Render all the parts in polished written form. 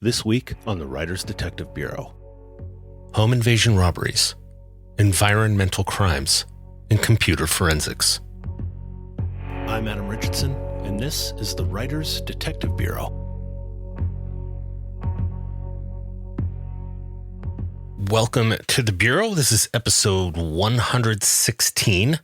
This week on the Writers Detective Bureau. Home invasion robberies, environmental crimes, and computer forensics. I'm Adam Richardson, and this is the Writers Detective Bureau. Welcome to the Bureau. This is episode 116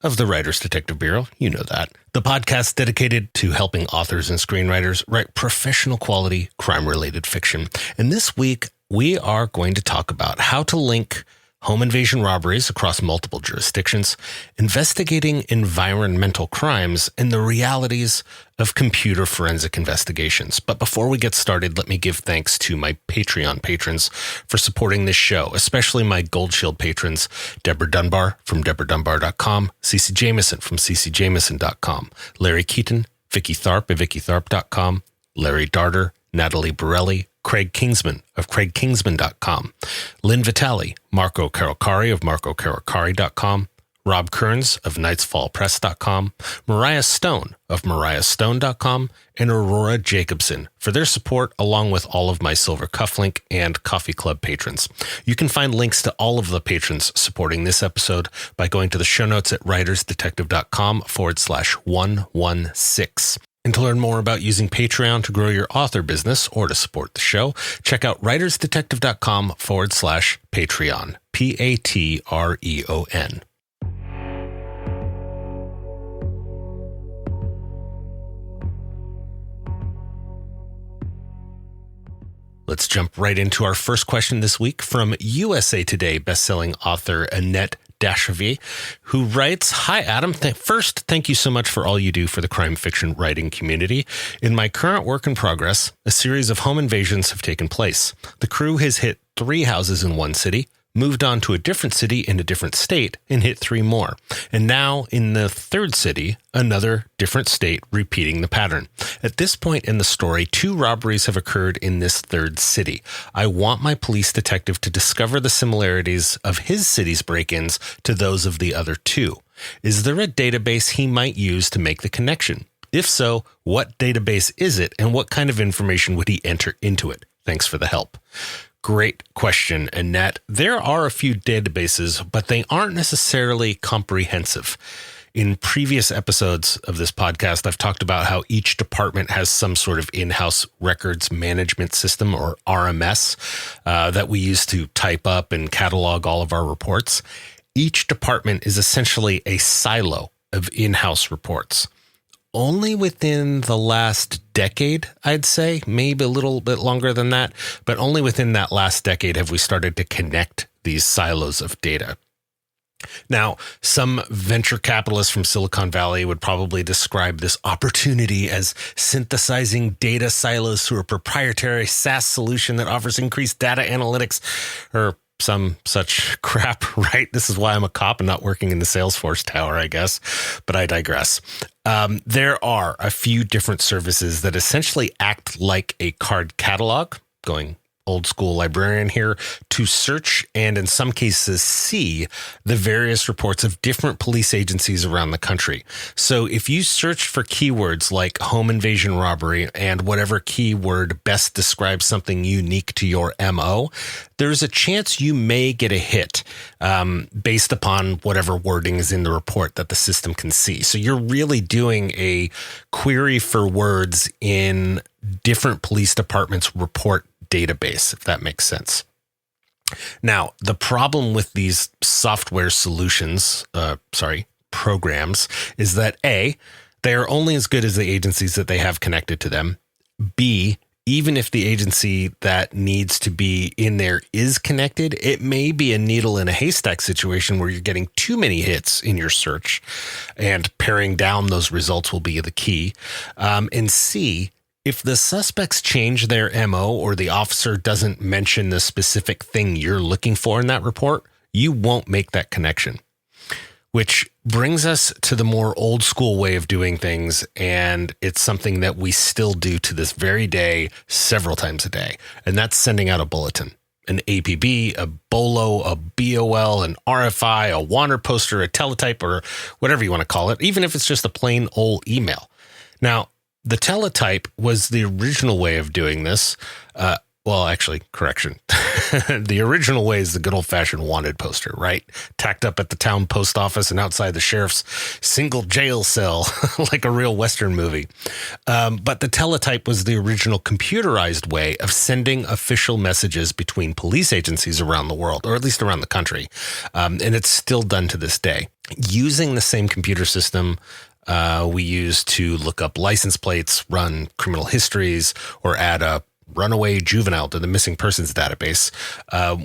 of the Writers Detective Bureau. You know that. The podcast dedicated to helping authors and screenwriters write professional quality crime-related fiction. And this week, we are going to talk about how to link home invasion robberies across multiple jurisdictions, investigating environmental crimes, and the realities of computer forensic investigations. But before we get started, let me give thanks to my Patreon patrons for supporting this show, especially my Gold Shield patrons, Deborah Dunbar from DeborahDunbar.com, Cece Jameson from CeCeJameson.com, Larry Keaton, Vicky Tharp at VickyTharp.com, Larry Darter, Natalie Borelli, Craig Kingsman of CraigKingsman.com, Lynn Vitale, Marco Carocari of MarcoCarocari.com, Rob Kearns of KnightsFallPress.com, Mariah Stone of MariahStone.com, and Aurora Jacobson for their support, along with all of my Silver Cufflink and Coffee Club patrons. You can find links to all of the patrons supporting this episode by going to the show notes at writersdetective.com/116. And to learn more about using Patreon to grow your author business or to support the show, check out writersdetective.com/Patreon, Patreon. Let's jump right into our first question this week from USA Today bestselling author Annette Dashavi, who writes, "Hi, Adam. First, thank you so much for all you do for the crime fiction writing community. In my current work in progress, a series of home invasions have taken place. The crew has hit 3 houses in one city, moved on to a different city in a different state, and hit 3 more. And now in the 3rd city, another different state, repeating the pattern. At this point in the story, 2 robberies have occurred in this 3rd city. I want my police detective to discover the similarities of his city's break-ins to those of the other 2. Is there a database he might use to make the connection? If so, what database is it, and what kind of information would he enter into it? Thanks for the help." Great question, Annette. There are a few databases, but they aren't necessarily comprehensive. In previous episodes of this podcast, I've talked about how each department has some sort of in-house records management system, or RMS, that we use to type up and catalog all of our reports. Each department is essentially a silo of in-house reports. Only within the last decade, I'd say, maybe a little bit longer than that, but only within that last decade have we started to connect these silos of data. Now, some venture capitalists from Silicon Valley would probably describe this opportunity as synthesizing data silos through a proprietary SaaS solution that offers increased data analytics, or some such crap, right? This is why I'm a cop and not working in the Salesforce tower, I guess, but I digress. There are a few different services that essentially act like a card catalog, going old school librarian here, to search and in some cases see the various reports of different police agencies around the country. So if you search for keywords like home invasion robbery and whatever keyword best describes something unique to your MO, there's a chance you may get a hit based upon whatever wording is in the report that the system can see. So you're really doing a query for words in different police departments' report database, if that makes sense. Now, the problem with these software solutions, programs, is that A, they are only as good as the agencies that they have connected to them. B, even if the agency that needs to be in there is connected, it may be a needle in a haystack situation where you're getting too many hits in your search, and paring down those results will be the key. And C, if the suspects change their MO or the officer doesn't mention the specific thing you're looking for in that report, you won't make that connection. Which brings us to the more old school way of doing things, and it's something that we still do to this very day, several times a day, and that's sending out a bulletin. An APB, a BOLO, a BOL, an RFI, a wanted poster, a teletype, or whatever you want to call it, even if it's just a plain old email. Now, The teletype was the original way of doing this. Correction. The original way is the good old-fashioned wanted poster, right? Tacked up at the town post office and outside the sheriff's single jail cell, like a real Western movie. But the teletype was the original computerized way of sending official messages between police agencies around the world, or at least around the country. And it's still done to this day. Using the same computer system we use to look up license plates, run criminal histories, or add a runaway juvenile to the missing persons database,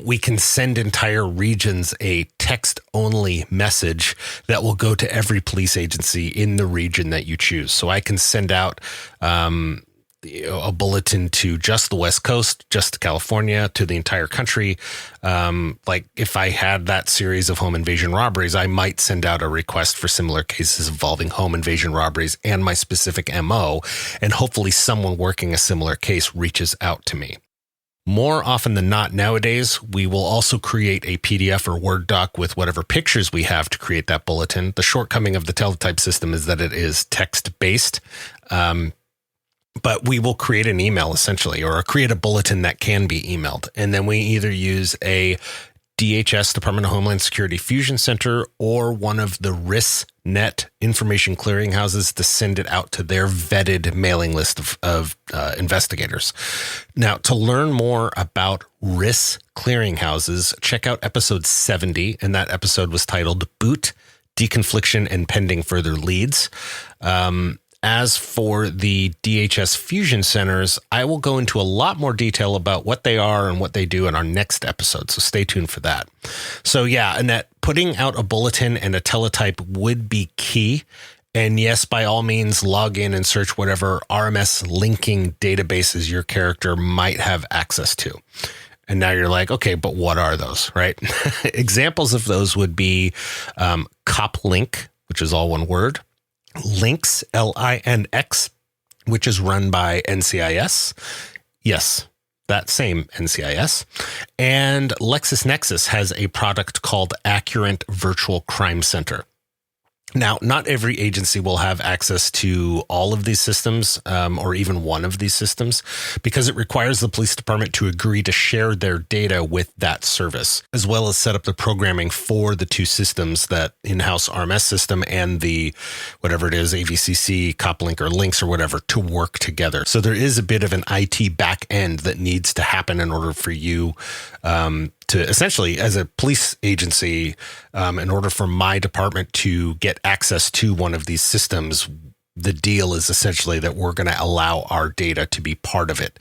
we can send entire regions a text-only message that will go to every police agency in the region that you choose. So I can send out a bulletin to just the West Coast, just to California, to the entire country. Like if I had that series of home invasion robberies, I might send out a request for similar cases involving home invasion robberies and my specific MO, and hopefully someone working a similar case reaches out to me. More often than not nowadays, we will also create a PDF or Word doc with whatever pictures we have to create that bulletin. The shortcoming of the teletype system is that it is text-based. But we will create an email essentially, or create a bulletin that can be emailed. And then we either use a DHS, Department of Homeland Security Fusion Center, or one of the RIS-Net information clearinghouses to send it out to their vetted mailing list of investigators. Now, to learn more about RIS clearinghouses, check out episode 70. And that episode was titled Boot, Deconfliction, and Pending Further Leads. As for the DHS Fusion Centers, I will go into a lot more detail about what they are and what they do in our next episode, so stay tuned for that. So yeah, Annette, putting out a bulletin and a teletype would be key. And yes, by all means, log in and search whatever RMS linking databases your character might have access to. And now you're like, okay, but what are those, right? Examples of those would be CopLink, which is all one word, Links, LINX, which is run by NCIS. Yes, that same NCIS. And LexisNexis has a product called Accurate Virtual Crime Center. Now, not every agency will have access to all of these systems, or even one of these systems, because it requires the police department to agree to share their data with that service, as well as set up the programming for the two systems, that in-house RMS system and the, whatever it is, AVCC, CopLink, or Links, or whatever, to work together. So there is a bit of an IT back end that needs to happen in order for you to essentially, as a police agency, in order for my department to get access to one of these systems, the deal is essentially that we're going to allow our data to be part of it.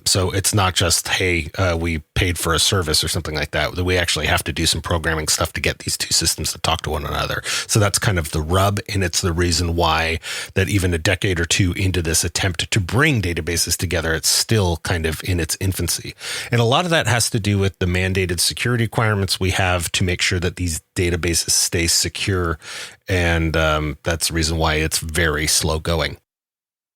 So it's not just, hey, we paid for a service or something like that. We actually have to do some programming stuff to get these two systems to talk to one another. So that's kind of the rub, and it's the reason why that even a decade or two into this attempt to bring databases together, it's still kind of in its infancy. And a lot of that has to do with the mandated security requirements we have to make sure that these databases stay secure. And that's the reason why it's very slow going.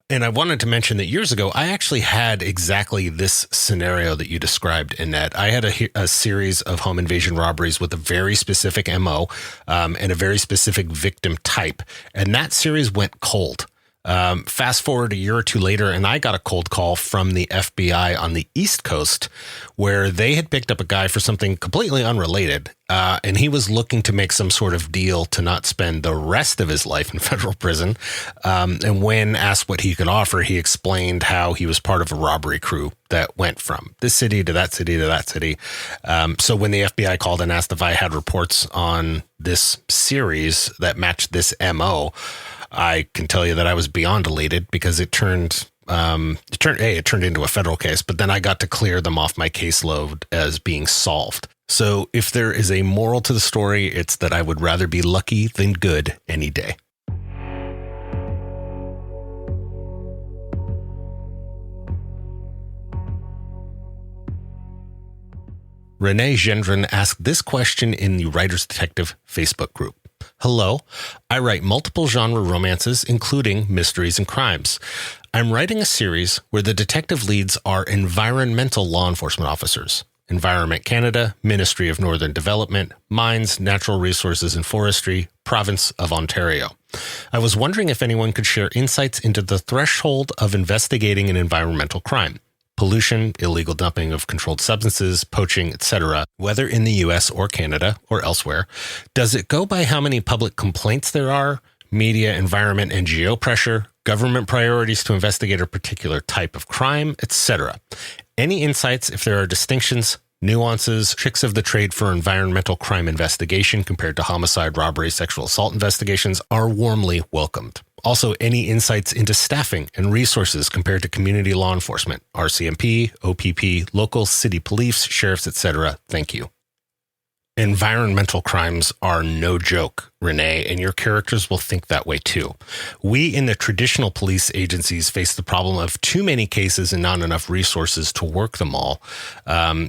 And I wanted to mention that years ago, I actually had exactly this scenario that you described, Annette. I had a series of home invasion robberies with a very specific MO and a very specific victim type. And that series went cold. Fast forward a year or two later, and I got a cold call from the FBI on the East Coast, where they had picked up a guy for something completely unrelated. And he was looking to make some sort of deal to not spend the rest of his life in federal prison. And when asked what he could offer, he explained how he was part of a robbery crew that went from this city to that city to that city. So when the FBI called and asked if I had reports on this series that matched this MO, I can tell you that I was beyond elated, because it turned into a federal case, but then I got to clear them off my caseload as being solved. So if there is a moral to the story, it's that I would rather be lucky than good any day. Renee Gendron asked this question in the Writer's Detective Facebook group. Hello, I write multiple genre romances, including mysteries and crimes. I'm writing a series where the detective leads are environmental law enforcement officers. Environment Canada, Ministry of Northern Development, Mines, Natural Resources and Forestry, Province of Ontario. I was wondering if anyone could share insights into the threshold of investigating an environmental crime. Pollution, illegal dumping of controlled substances, poaching, etc., whether in the US or Canada or elsewhere. Does it go by how many public complaints there are, media, environment, NGO pressure, government priorities to investigate a particular type of crime, etc.? Any insights if there are distinctions, nuances, tricks of the trade for environmental crime investigation compared to homicide, robbery, sexual assault investigations are warmly welcomed. Also, any insights into staffing and resources compared to community law enforcement, RCMP, OPP, local city police, sheriffs, etc. Thank you. Environmental crimes are no joke, Renee, and your characters will think that way too. We in the traditional police agencies face the problem of too many cases and not enough resources to work them all.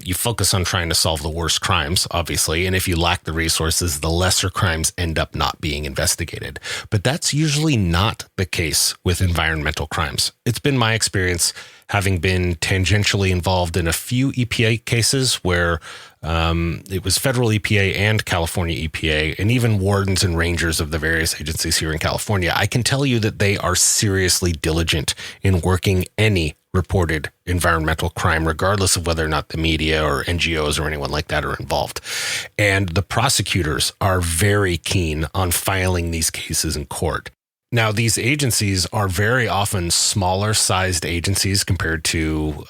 You focus on trying to solve the worst crimes, obviously, and if you lack the resources, the lesser crimes end up not being investigated. But that's usually not the case with environmental crimes. It's been my experience, having been tangentially involved in a few EPA cases where it was federal EPA and California EPA, and even wardens and rangers of the various agencies here in California. I can tell you that they are seriously diligent in working any reported environmental crime, regardless of whether or not the media or NGOs or anyone like that are involved. And the prosecutors are very keen on filing these cases in court. Now, these agencies are very often smaller sized agencies compared to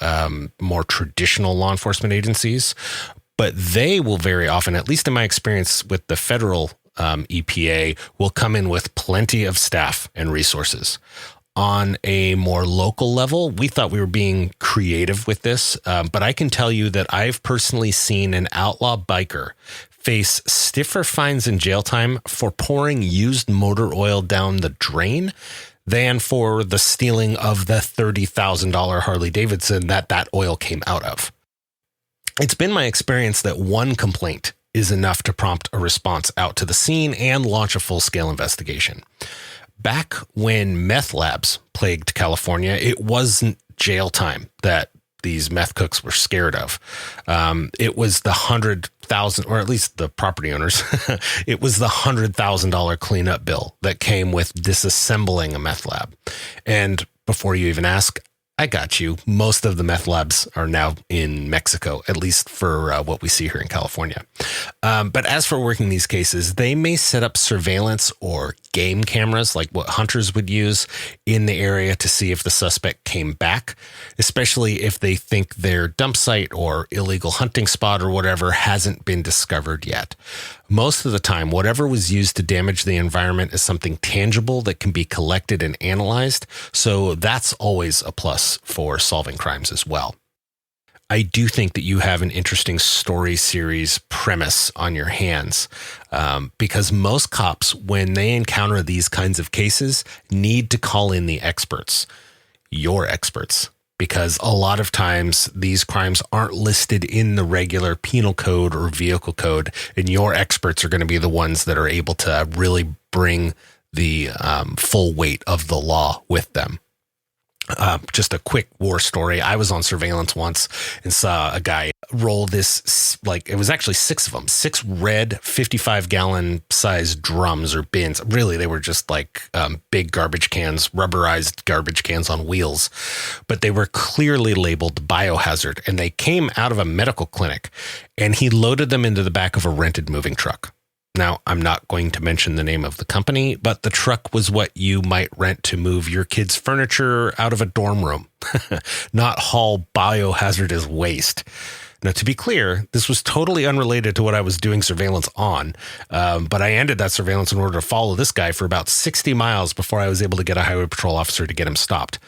more traditional law enforcement agencies, but they will very often, at least in my experience with the federal EPA, will come in with plenty of staff and resources. On a more local level, we thought we were being creative with this, but I can tell you that I've personally seen an outlaw biker face stiffer fines and jail time for pouring used motor oil down the drain than for the stealing of the $30,000 Harley Davidson that oil came out of. It's been my experience that one complaint is enough to prompt a response out to the scene and launch a full-scale investigation. Back when meth labs plagued California, it wasn't jail time that these meth cooks were scared of. It was the $100,000, or at least the property owners, it was the $100,000 cleanup bill that came with disassembling a meth lab. And before you even ask, I got you. Most of the meth labs are now in Mexico, at least for what we see here in California. But as for working these cases, they may set up surveillance or game cameras like what hunters would use in the area to see if the suspect came back, especially if they think their dump site or illegal hunting spot or whatever hasn't been discovered yet. Most of the time, whatever was used to damage the environment is something tangible that can be collected and analyzed, so that's always a plus for solving crimes as well. I do think that you have an interesting story series premise on your hands, because most cops, when they encounter these kinds of cases, need to call in the experts, your experts. Because a lot of times these crimes aren't listed in the regular penal code or vehicle code, and your experts are going to be the ones that are able to really bring the full weight of the law with them. Just a quick war story. I was on surveillance once and saw a guy roll this, like, it was actually 6 of them, 6 red 55-gallon size drums or bins. Really, they were just like big garbage cans, rubberized garbage cans on wheels, but they were clearly labeled biohazard, and they came out of a medical clinic, and he loaded them into the back of a rented moving truck. Now, I'm not going to mention the name of the company, but the truck was what you might rent to move your kids' furniture out of a dorm room, not haul biohazardous waste. Now, to be clear, this was totally unrelated to what I was doing surveillance on, but I ended that surveillance in order to follow this guy for about 60 miles before I was able to get a highway patrol officer to get him stopped.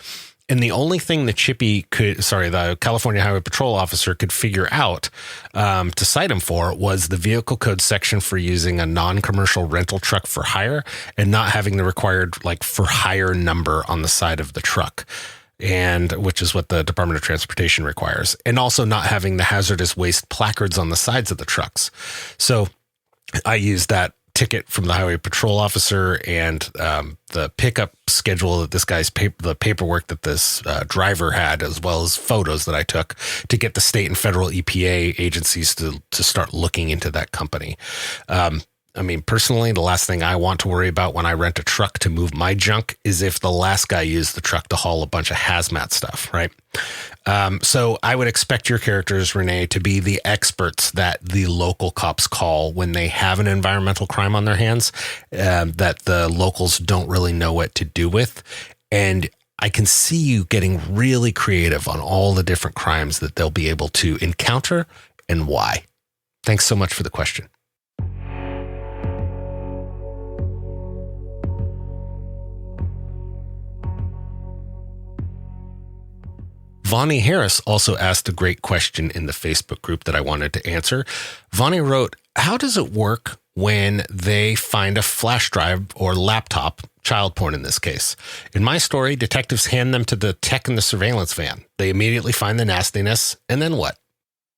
And the only thing the the California Highway Patrol officer could figure out to cite him for was the vehicle code section for using a non-commercial rental truck for hire and not having the required for hire number on the side of the truck, and which is what the Department of Transportation requires, and also not having the hazardous waste placards on the sides of the trucks. So I used that ticket from the highway patrol officer and the pickup schedule that this guy's the paperwork that this driver had, as well as photos that I took, to get the state and federal EPA agencies to start looking into that company. I mean, personally, the last thing I want to worry about when I rent a truck to move my junk is if the last guy used the truck to haul a bunch of hazmat stuff, right? So I would expect your characters, Renee, to be the experts that the local cops call when they have an environmental crime on their hands that the locals don't really know what to do with. And I can see you getting really creative on all the different crimes that they'll be able to encounter and why. Thanks so much for the question. Vonnie Harris also asked a great question in the Facebook group that I wanted to answer. Vonnie wrote, how does it work when they find a flash drive or laptop, child porn in this case? In my story, detectives hand them to the tech in the surveillance van. They immediately find the nastiness, and then what?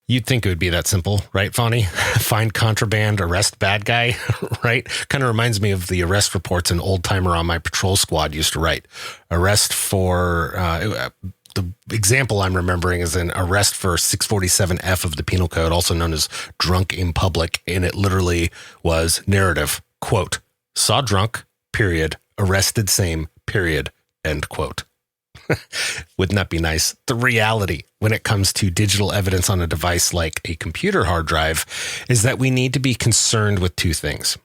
You'd think it would be that simple, right, Vonnie? Find contraband, arrest bad guy, right? Kind of reminds me of the arrest reports an old timer on my patrol squad used to write. Arrest for... the example I'm remembering is an arrest for 647F of the Penal Code, also known as drunk in public. And it literally was narrative, quote, saw drunk, period, arrested same, period, end quote. Wouldn't that be nice? The reality when it comes to digital evidence on a device like a computer hard drive is that we need to be concerned with two things.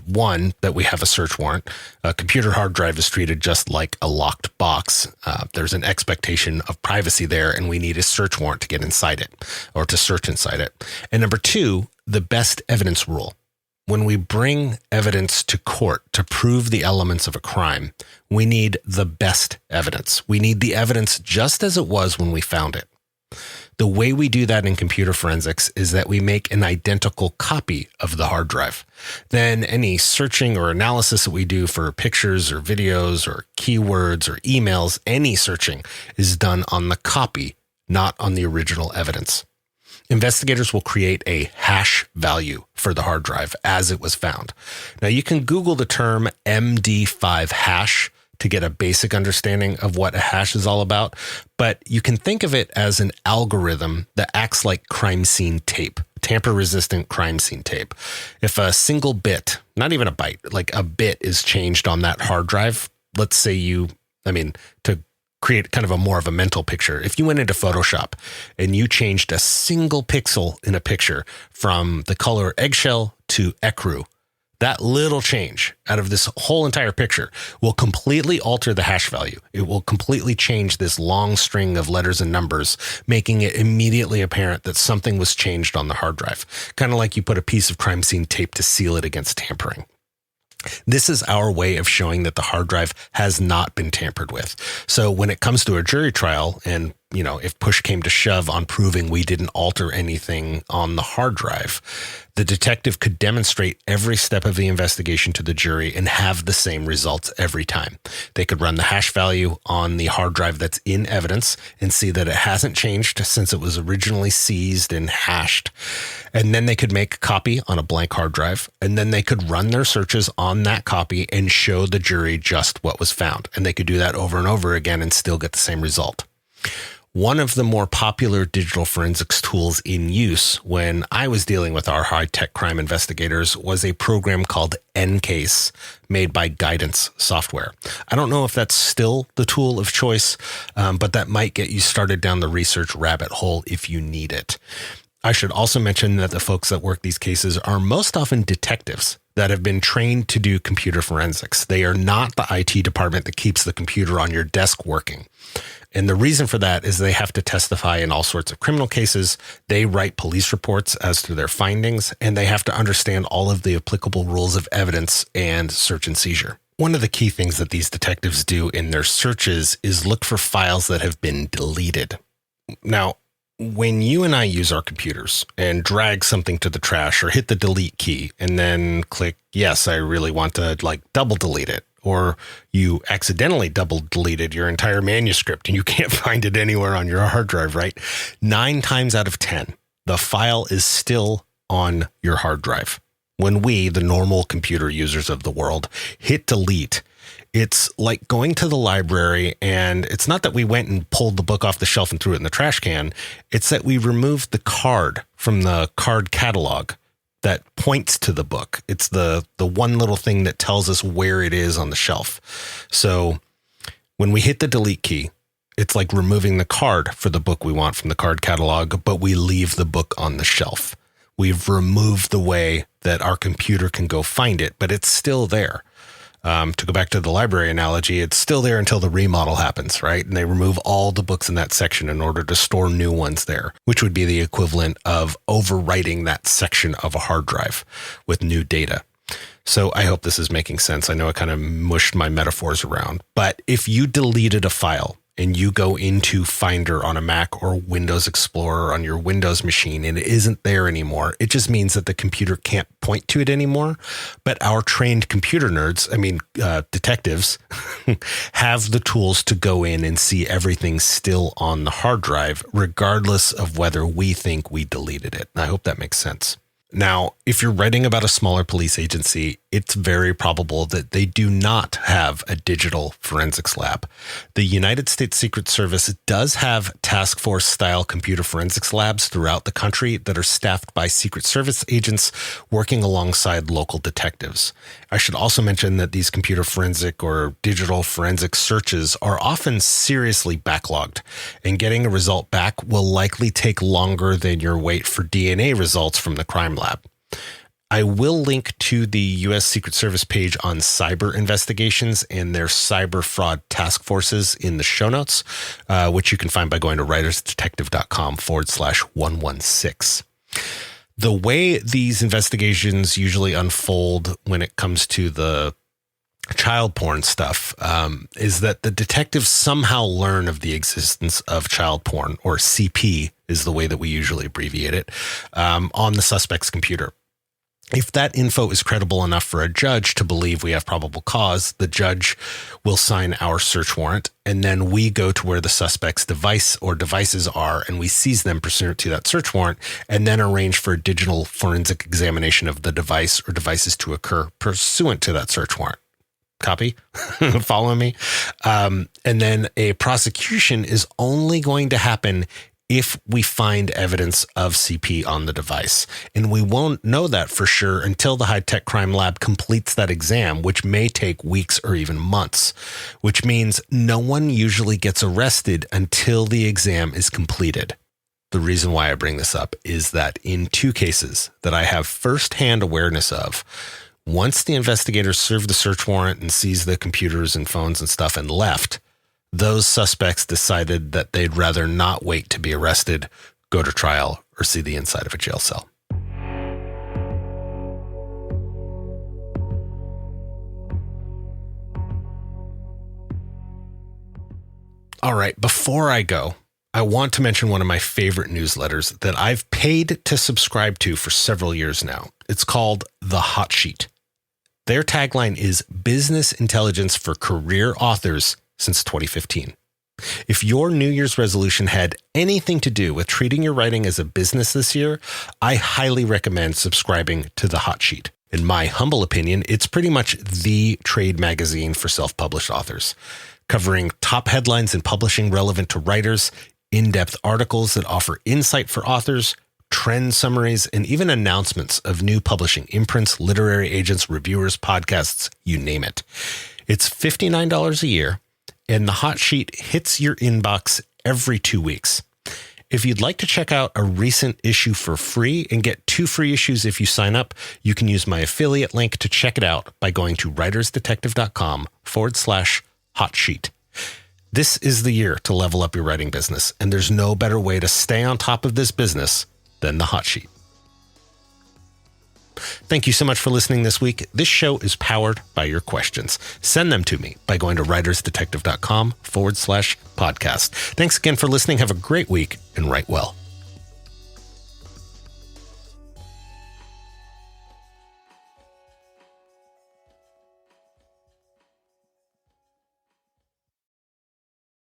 One, that we have a search warrant. A computer hard drive is treated just like a locked box. There's an expectation of privacy there, and we need a search warrant to get inside it or to search inside it. And number two, the best evidence rule. When we bring evidence to court to prove the elements of a crime, we need the best evidence. We need the evidence just as it was when we found it. The way we do that in computer forensics is that we make an identical copy of the hard drive. Then any searching or analysis that we do for pictures or videos or keywords or emails, any searching is done on the copy, not on the original evidence. Investigators will create a hash value for the hard drive as it was found. Now you can Google the term MD5 hash to get a basic understanding of what a hash is all about, but you can think of it as an algorithm that acts like crime scene tape, tamper-resistant crime scene tape. If a single bit, not even a byte, like a bit is changed on that hard drive, let's say to create kind of more of a mental picture, if you went into Photoshop and you changed a single pixel in a picture from the color eggshell to ecru, that little change out of this whole entire picture will completely alter the hash value. It will completely change this long string of letters and numbers, making it immediately apparent that something was changed on the hard drive. Kind of like you put a piece of crime scene tape to seal it against tampering. This is our way of showing that the hard drive has not been tampered with. So when it comes to a jury trial and, if push came to shove on proving we didn't alter anything on the hard drive, the detective could demonstrate every step of the investigation to the jury and have the same results every time. They could run the hash value on the hard drive that's in evidence and see that it hasn't changed since it was originally seized and hashed. And then they could make a copy on a blank hard drive, and then they could run their searches on that copy and show the jury just what was found. And they could do that over and over again and still get the same result. One of the more popular digital forensics tools in use when I was dealing with our high-tech crime investigators was a program called Ncase made by Guidance Software. I don't know if that's still the tool of choice, but that might get you started down the research rabbit hole if you need it. I should also mention that the folks that work these cases are most often detectives that have been trained to do computer forensics. They are not the IT department that keeps the computer on your desk working. And the reason for that is they have to testify in all sorts of criminal cases. They write police reports as to their findings, and they have to understand all of the applicable rules of evidence and search and seizure. One of the key things that these detectives do in their searches is look for files that have been deleted. Now, when you and I use our computers and drag something to the trash or hit the delete key and then click, yes, I really want to double delete it, or you accidentally double deleted your entire manuscript and you can't find it anywhere on your hard drive, right? 9 times out of 10, the file is still on your hard drive. When we, the normal computer users of the world, hit delete, it's like going to the library, and it's not that we went and pulled the book off the shelf and threw it in the trash can. It's that we removed the card from the card catalog that points to the book. It's the one little thing that tells us where it is on the shelf. So when we hit the delete key, it's like removing the card for the book we want from the card catalog, but we leave the book on the shelf. We've removed the way that our computer can go find it, but it's still there. To go back to the library analogy, it's still there until the remodel happens, right? And they remove all the books in that section in order to store new ones there, which would be the equivalent of overwriting that section of a hard drive with new data. So I hope this is making sense. I know I kind of mushed my metaphors around, but if you deleted a file and you go into Finder on a Mac or Windows Explorer on your Windows machine and it isn't there anymore, it just means that the computer can't point to it anymore. But our trained computer nerds, detectives, have the tools to go in and see everything still on the hard drive, regardless of whether we think we deleted it. I hope that makes sense. Now, if you're writing about a smaller police agency, it's very probable that they do not have a digital forensics lab. The United States Secret Service does have task force style computer forensics labs throughout the country that are staffed by Secret Service agents working alongside local detectives. I should also mention that these computer forensic or digital forensic searches are often seriously backlogged, and getting a result back will likely take longer than your wait for DNA results from the crime lab. I will link to the U.S. Secret Service page on cyber investigations and their cyber fraud task forces in the show notes, which you can find by going to writersdetective.com/116. The way these investigations usually unfold when it comes to the child porn stuff is that the detectives somehow learn of the existence of child porn, or CP is the way that we usually abbreviate it, on the suspect's computer. If that info is credible enough for a judge to believe we have probable cause, the judge will sign our search warrant, and then we go to where the suspect's device or devices are, and we seize them pursuant to that search warrant, and then arrange for a digital forensic examination of the device or devices to occur pursuant to that search warrant. Copy? Follow me? And then a prosecution is only going to happen if we find evidence of CP on the device. And we won't know that for sure until the high-tech crime lab completes that exam, which may take weeks or even months, which means no one usually gets arrested until the exam is completed. The reason why I bring this up is that in two cases that I have firsthand awareness of, once the investigators served the search warrant and seized the computers and phones and stuff and left, those suspects decided that they'd rather not wait to be arrested, go to trial, or see the inside of a jail cell. All right, before I go, I want to mention one of my favorite newsletters that I've paid to subscribe to for several years now. It's called The Hot Sheet. Their tagline is Business Intelligence for Career Authors since 2015. If your New Year's resolution had anything to do with treating your writing as a business this year, I highly recommend subscribing to The Hot Sheet. In my humble opinion, it's pretty much the trade magazine for self-published authors, covering top headlines in publishing relevant to writers, in-depth articles that offer insight for authors, trend summaries, and even announcements of new publishing imprints, literary agents, reviewers, podcasts, you name it. It's $59 a year, and the Hot Sheet hits your inbox every 2 weeks. If you'd like to check out a recent issue for free and get 2 free issues if you sign up, you can use my affiliate link to check it out by going to writersdetective.com/hot sheet. This is the year to level up your writing business, and there's no better way to stay on top of this business than the Hot Sheet. Thank you so much for listening this week. This show is powered by your questions. Send them to me by going to writersdetective.com/podcast. Thanks again for listening. Have a great week and write well.